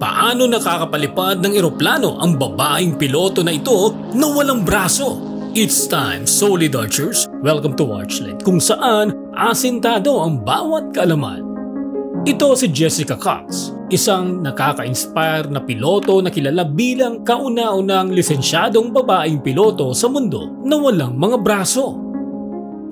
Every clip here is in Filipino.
Paano nakakapalipad ng eroplano ang babaeng piloto na ito na walang braso? It's time, Solid Archers! Welcome to Watchlet, kung saan asintado ang bawat kaalaman. Ito si Jessica Cox, isang nakaka-inspire na piloto na kilala bilang kauna-unang lisensyadong babaeng piloto sa mundo na walang mga braso.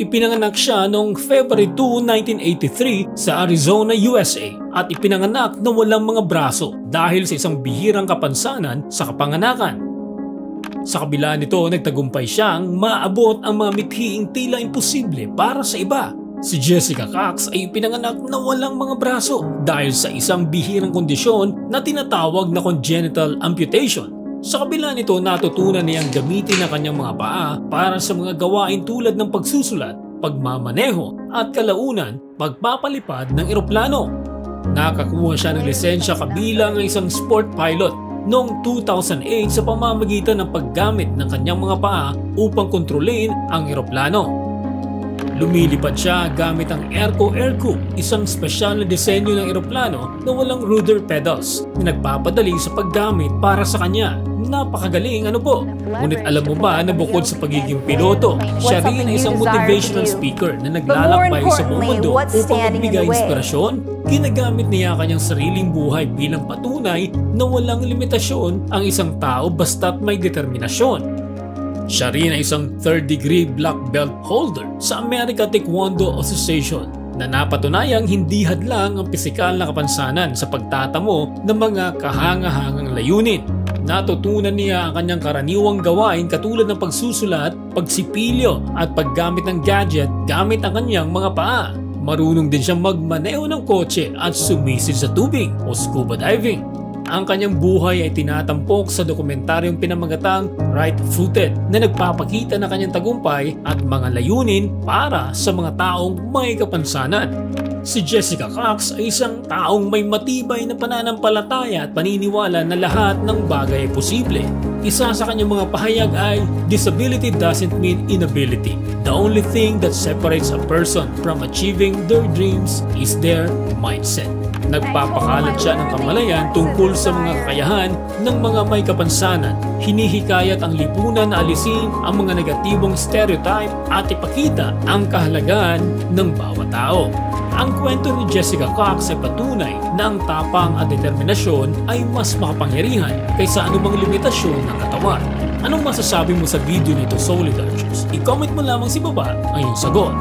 Ipinanganak siya noong February 2, 1983 sa Arizona, USA at ipinanganak na walang mga braso dahil sa isang bihirang kapansanan sa kapanganakan. Sa kabila nito, nagtagumpay siyang maabot ang mga mithiing tila imposible para sa iba. Si Jessica Cox ay ipinanganak na walang mga braso dahil sa isang bihirang kondisyon na tinatawag na congenital amputation. Sa kabila nito, natutunan niyang gamitin ang kanyang mga paa para sa mga gawain tulad ng pagsusulat, pagmamaneho at kalaunan pagpapalipad ng eroplano. Nakakuha siya ng lisensya kabilang ang isang sport pilot noong 2008 sa pamamagitan ng paggamit ng kanyang mga paa upang kontrolin ang eroplano. Lumilipad siya gamit ang Airco Aircoup, isang espesyal na disenyo ng eroplano na walang rudder pedals na nagpapadali sa paggamit para sa kanya. Napakagaling, ano po? Ngunit alam mo ba na bukod sa pagiging piloto, siya rin ay isang motivational speaker na naglalakbay sa buong mundo upang magbigay inspirasyon? Ginagamit niya kanyang sariling buhay bilang patunay na walang limitasyon ang isang tao basta't may determinasyon. Siya rin ay isang 3rd-degree black belt holder sa American Taekwondo Association na napatunayang hindi hadlang ang pisikal na kapansanan sa pagtatamo ng mga kahanga-hangang layunin. Natutunan niya ang kanyang karaniwang gawain katulad ng pagsusulat, pagsipilyo at paggamit ng gadget gamit ang kanyang mga paa. Marunong din siyang magmaneho ng kotse at sumisid sa tubig o scuba diving. Ang kanyang buhay ay tinatampok sa dokumentaryong pinamagatang Right-Footed na nagpapakita ng kanyang tagumpay at mga layunin para sa mga taong may kapansanan. Si Jessica Cox ay isang taong may matibay na pananampalataya at paniniwala na lahat ng bagay ay posible. Isa sa kanyang mga pahayag ay, "Disability doesn't mean inability. The only thing that separates a person from achieving their dreams is their mindset." Nagpapakalat siya ng kamalayan tungkol sa mga kakayahan ng mga may kapansanan. Hinihikayat ang lipunan na alisin ang mga negatibong stereotype at ipakita ang kahalagahan ng bawat tao. Ang kwento ni Jessica Cox ay patunay na ang tapang at determinasyon ay mas makapangyarihan kaysa anumang limitasyon ng katawan. Anong masasabi mo sa video nito, Solid Archers? I-comment mo lamang sa baba ang iyong sagot.